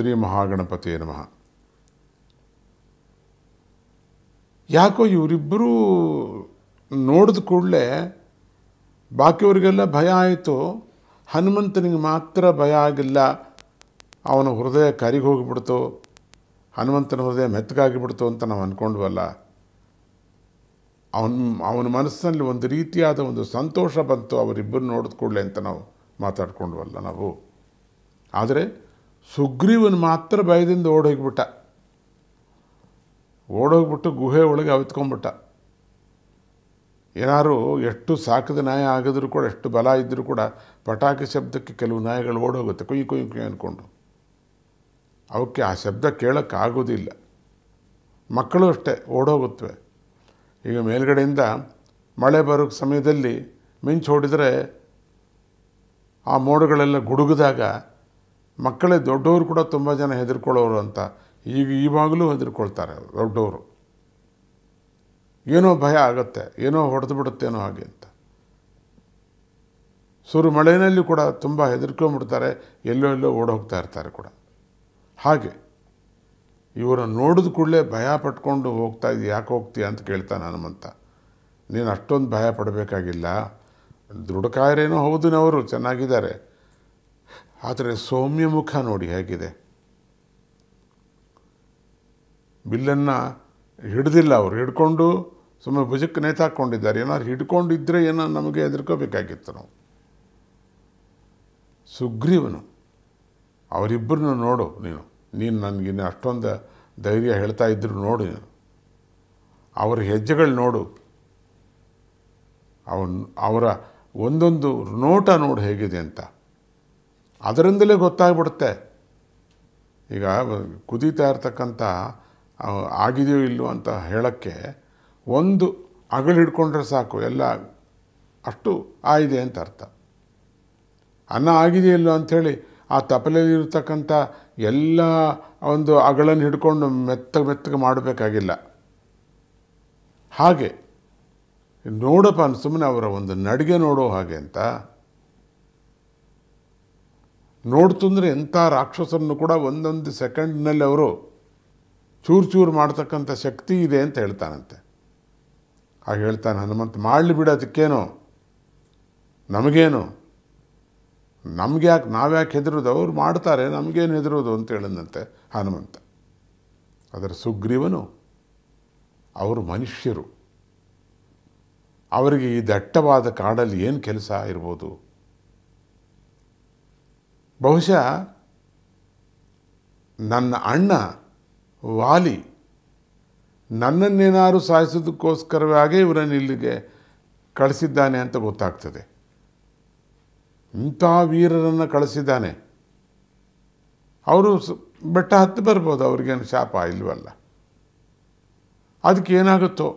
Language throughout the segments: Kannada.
ಶ್ರೀ ಮಹಾಗಣಪತಿಯೇ ನಮಃ. ಯಾಕೋ ಇವರಿಬ್ಬರೂ ನೋಡಿದ ಕೂಡಲೇ ಬಾಕಿಯವರಿಗೆಲ್ಲ ಭಯ ಆಯಿತು, ಹನುಮಂತನಿಗೆ ಮಾತ್ರ ಭಯ ಆಗಿಲ್ಲ. ಅವನ ಹೃದಯ ಕರಿಗೆ ಹೋಗಿಬಿಡ್ತು, ಹನುಮಂತನ ಹೃದಯ ಮೆತ್ತಗಾಗಿಬಿಡ್ತು ಅಂತ ನಾವು ಅಂದ್ಕೊಂಡ್ವಲ್ಲ. ಅವನ ಮನಸ್ಸಿನಲ್ಲಿ ಒಂದು ರೀತಿಯಾದ ಒಂದು ಸಂತೋಷ ಬಂತು ಅವರಿಬ್ಬರು ನೋಡಿದ ಕೂಡಲೇ ಅಂತ ನಾವು ಮಾತಾಡ್ಕೊಂಡ್ವಲ್ಲ ನಾವು. ಆದರೆ ಸುಗ್ರೀವನು ಮಾತ್ರ ಭಯದಿಂದ ಓಡೋಗ್ಬಿಟ್ಟು ಗುಹೆ ಒಳಗೆ ಅವಿತ್ಕೊಂಡ್ಬಿಟ್ಟ. ಏನಾರು ಎಷ್ಟು ಸಾಕಿದ ನಾಯಿ ಆಗಿದ್ರೂ ಕೂಡ, ಎಷ್ಟು ಬಲ ಇದ್ದರೂ ಕೂಡ ಪಟಾಕಿ ಶಬ್ದಕ್ಕೆ ಕೆಲವು ನಾಯಿಗಳು ಓಡೋಗುತ್ತೆ, ಕುಯ್ ಕುಯ್ ಕುಯ್ ಅಂದ್ಕೊಂಡು. ಅವಕ್ಕೆ ಆ ಶಬ್ದ ಕೇಳೋಕ್ಕಾಗೋದಿಲ್ಲ. ಮಕ್ಕಳು ಅಷ್ಟೇ ಓಡೋಗುತ್ತವೆ. ಈಗ ಮೇಲ್ಗಡೆಯಿಂದ ಮಳೆ ಬರೋ ಸಮಯದಲ್ಲಿ ಮಿಂಚು ಹೊಡಿದರೆ ಆ ಮೋಡಗಳೆಲ್ಲ ಗುಡುಗಿದಾಗ ಮಕ್ಕಳೇ ದೊಡ್ಡವರು ಕೂಡ ತುಂಬ ಜನ ಹೆದರ್ಕೊಳ್ಳೋರು ಅಂತ ಈವಾಗಲೂ ಹೆದರ್ಕೊಳ್ತಾರೆ ದೊಡ್ಡವರು. ಏನೋ ಭಯ ಆಗುತ್ತೆ, ಏನೋ ಹೊಡೆದು ಬಿಡುತ್ತೇನೋ ಹಾಗೆ ಅಂತ. ಸುರು ಮಳೆಯಲ್ಲಿ ಕೂಡ ತುಂಬ ಹೆದರ್ಕೊಂಡ್ಬಿಡ್ತಾರೆ, ಎಲ್ಲೋ ಓಡೋಗ್ತಾ ಇರ್ತಾರೆ ಕೂಡ. ಹಾಗೆ ಇವರನ್ನು ನೋಡಿದ ಕೂಡಲೇ ಭಯ ಪಟ್ಕೊಂಡು ಹೋಗ್ತಾ ಇದ್ದು, ಯಾಕೆ ಹೋಗ್ತೀಯ ಅಂತ ಕೇಳ್ತಾನೆ ಹನುಮಂತ. ನೀನು ಅಷ್ಟೊಂದು ಭಯ ಪಡಬೇಕಾಗಿಲ್ಲ, ದೃಢಕಾಯರೇನೋ ಹೌದು, ಅವರು ಚೆನ್ನಾಗಿದ್ದಾರೆ, ಆದರೆ ಸೌಮ್ಯ ಮುಖ ನೋಡಿ ಹೇಗಿದೆ. ಬಿಲ್ಲನ್ನು ಹಿಡ್ದಿಲ್ಲ ಅವರು, ಹಿಡ್ಕೊಂಡು ಸುಮ್ಮನೆ ಭುಜಕ್ಕೆ ನೇತಾಕೊಂಡಿದ್ದಾರೆ. ಏನಾದ್ರು ಹಿಡ್ಕೊಂಡಿದ್ದರೆ ಏನೋ ನಮಗೆ ಹೆದರ್ಕೋಬೇಕಾಗಿತ್ತು ನಾವು. ಸುಗ್ರೀವನು ಅವರಿಬ್ಬರನ್ನು ನೋಡು, ನೀನು ನನಗಿನ್ನು ಅಷ್ಟೊಂದು ಧೈರ್ಯ ಹೇಳ್ತಾ ಇದ್ರು ನೋಡು, ನೀನು ಅವರ ಹೆಜ್ಜೆಗಳು ನೋಡು, ಅವರ ಒಂದೊಂದು ನೋಟ ನೋಡು ಹೇಗಿದೆ ಅಂತ. ಅದರಿಂದಲೇ ಗೊತ್ತಾಗ್ಬಿಡುತ್ತೆ. ಈಗ ಕುದೀತಾ ಇರ್ತಕ್ಕಂಥ ಆಗಿದೆಯೋ ಇಲ್ಲೋ ಅಂತ ಹೇಳೋಕ್ಕೆ ಒಂದು ಅಗಳು ಹಿಡ್ಕೊಂಡ್ರೆ ಸಾಕು, ಎಲ್ಲ ಅಷ್ಟು ಆಗಿದೆ ಅಂತ ಅರ್ಥ. ಅನ್ನ ಆಗಿದೆಯಲ್ಲೋ ಅಂಥೇಳಿ ಆ ತಪ್ಪಲೆಯಲ್ಲಿರ್ತಕ್ಕಂಥ ಎಲ್ಲ ಒಂದು ಅಗಳನ್ನು ಹಿಡ್ಕೊಂಡು ಮೆತ್ತಗೆ ಮಾಡಬೇಕಾಗಿಲ್ಲ. ಹಾಗೆ ನೋಡಪ್ಪ, ಸುಮ್ಮನೆ ಅವರ ಒಂದು ನಡಿಗೆ ನೋಡೋ ಹಾಗೆ ಅಂತ. ನೋಡ್ತಂದ್ರೆ ಎಂಥ ರಾಕ್ಷಸರನ್ನು ಕೂಡ ಒಂದೊಂದು ಸೆಕೆಂಡ್ನಲ್ಲಿ ಅವರು ಚೂರು ಮಾಡ್ತಕ್ಕಂಥ ಶಕ್ತಿ ಇದೆ ಅಂತ ಹೇಳ್ತಾನಂತೆ. ಹಾಗೆ ಹೇಳ್ತಾನೆ ಹನುಮಂತ, ಮಾಡಲಿ ಬಿಡೋದಕ್ಕೇನೋ, ನಮಗೇನು, ನಮ್ಗೆ ಯಾಕೆ, ನಾವ್ಯಾಕೆ ಹೆದರೋದು, ಅವ್ರು ಮಾಡ್ತಾರೆ, ನಮಗೇನು ಹೆದರೋದು ಅಂತ ಹೇಳಿದಂತೆ ಹನುಮಂತ. ಅದರ ಸುಗ್ರೀವನು ಅವರು ಮನುಷ್ಯರು, ಅವರಿಗೆ ಈ ದಟ್ಟವಾದ ಕಾಡಲ್ಲಿ ಏನು ಕೆಲಸ ಇರ್ಬೋದು? ಬಹುಶಃ ನನ್ನ ಅಣ್ಣ ವಾಲಿ ನನ್ನನ್ನೇನಾದ್ರು ಸಾಯಿಸೋದಕ್ಕೋಸ್ಕರವಾಗೇ ಇವರನ್ನು ಇಲ್ಲಿಗೆ ಕಳಿಸಿದ್ದಾನೆ ಅಂತ ಗೊತ್ತಾಗ್ತದೆ. ಇಂಥ ವೀರರನ್ನು ಕಳಿಸಿದ್ದಾನೆ. ಅವರು ಬೆಟ್ಟ ಹತ್ತಿ ಬರ್ಬೋದು, ಅವ್ರಿಗೇನು ಶಾಪ ಇಲ್ವಲ್ಲ. ಅದಕ್ಕೆ ಏನಾಗುತ್ತೋ,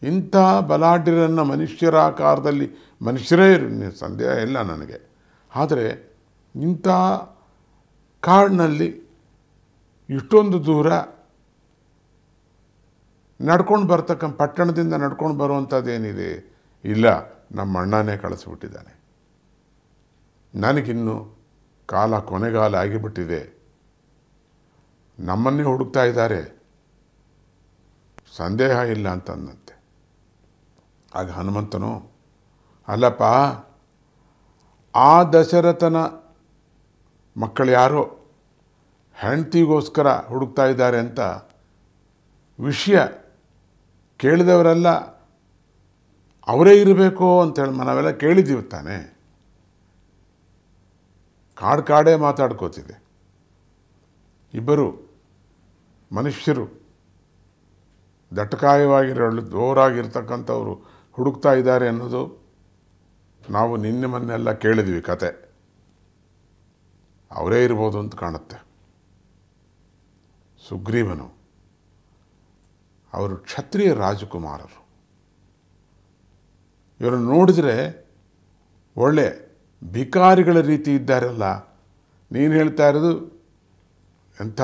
ಇಂಥ ಬಲಾಢ್ಯರನ್ನು ಮನುಷ್ಯರ ಆಕಾರದಲ್ಲಿ, ಮನುಷ್ಯರೇ ಸಂದೇಹ ಇಲ್ಲ ನನಗೆ, ಆದರೆ ಇಂಥ ಕಾಡಿನಲ್ಲಿ ಇಷ್ಟೊಂದು ದೂರ ನಡ್ಕೊಂಡು ಬರ್ತಕ್ಕಂಥ, ಪಟ್ಟಣದಿಂದ ನಡ್ಕೊಂಡು ಬರುವಂಥದ್ದೇನಿದೆ, ಇಲ್ಲ, ನಮ್ಮ ಅಣ್ಣನೇ ಕಳಿಸ್ಬಿಟ್ಟಿದ್ದಾನೆ. ನನಗಿನ್ನು ಕೊನೆಗಾಲ ಆಗಿಬಿಟ್ಟಿದೆ, ನಮ್ಮನ್ನೇ ಹುಡುಕ್ತಾ ಇದ್ದಾರೆ, ಸಂದೇಹ ಇಲ್ಲ ಅಂತಂದಂತೆ. ಆಗ ಹನುಮಂತನು, ಅಲ್ಲಪ್ಪ, ಆ ದಶರಥನ ಮಕ್ಕಳು ಯಾರೋ ಹೆಂಡತಿಗೋಸ್ಕರ ಹುಡುಕ್ತಾ ಇದ್ದಾರೆ ಅಂತ ವಿಷಯ ಕೇಳಿದವರೆಲ್ಲ ಅವರೇ ಇರಬೇಕು ಅಂತೇಳಿ ನಾವೆಲ್ಲ ಕೇಳಿದ್ದೀವಿ ತಾನೆ. ಕಾಡೇ ಮಾತಾಡ್ಕೋತಿದೆ. ಇಬ್ಬರು ಮನುಷ್ಯರು ದಟ್ಟಕಾಯವಾಗಿರೋ ಜೋರಾಗಿರ್ತಕ್ಕಂಥವ್ರು ಹುಡುಕ್ತಾ ಇದ್ದಾರೆ ಅನ್ನೋದು ನಾವು ನಿನ್ನೆ ಮೊನ್ನೆಲ್ಲ ಕೇಳಿದ್ವಿ ಕತೆ. ಅವರೇ ಇರ್ಬೋದು ಅಂತ ಕಾಣುತ್ತೆ. ಸುಗ್ರೀವನು, ಅವರು ಕ್ಷತ್ರಿಯ ರಾಜಕುಮಾರರು. ಇವರನ್ನು ನೋಡಿದರೆ ಒಳ್ಳೆ ಭಿಕಾರಿಗಳ ರೀತಿ ಇದ್ದಾರಲ್ಲ. ನೀನು ಹೇಳ್ತಾ ಇರೋದು ಎಂಥ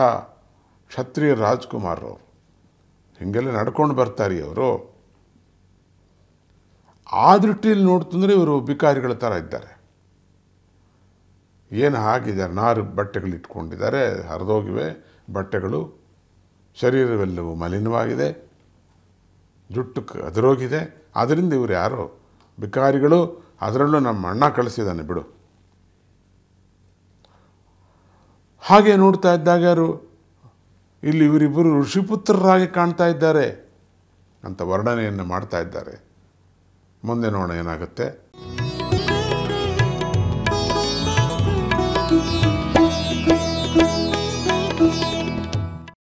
ಕ್ಷತ್ರಿಯ ರಾಜಕುಮಾರರು, ಹೀಗೆಲ್ಲ ನಡ್ಕೊಂಡು ಬರ್ತಾರೆ ಅವರು. ಆ ದೃಷ್ಟಿಯಲ್ಲಿ ನೋಡ್ತಂದ್ರೆ ಇವರು ಭಿಕಾರಿಗಳ ಥರ ಇದ್ದಾರೆ. ಏನು ಹಾಗಿದ್ದಾರೆ, ನಾರು ಬಟ್ಟೆಗಳು ಇಟ್ಕೊಂಡಿದ್ದಾರೆ, ಹರಿದೋಗಿವೆ ಬಟ್ಟೆಗಳು, ಶರೀರವೆಲ್ಲವೂ ಮಲಿನವಾಗಿದೆ, ಜುಟ್ಟು ಅದರೋಗಿದೆ. ಅದರಿಂದ ಇವರು ಯಾರೋ ಬಿಕಾರಿಗಳು, ಅದರಲ್ಲೂ ನಮ್ಮ ಅಣ್ಣ ಕಳಿಸಿದ್ದಾನೆ ಬಿಡು. ಹಾಗೆ ನೋಡ್ತಾ ಇದ್ದಾಗ ಯಾರು ಇಲ್ಲಿ ಇವರಿಬ್ಬರು ಋಷಿಪುತ್ರರಾಗಿ ಕಾಣ್ತಾ ಇದ್ದಾರೆ ಅಂತ ವರ್ಣನೆಯನ್ನು ಮಾಡ್ತಾ ಇದ್ದಾರೆ. ಮುಂದೆ ನೋಡೋಣ ಏನಾಗುತ್ತೆ.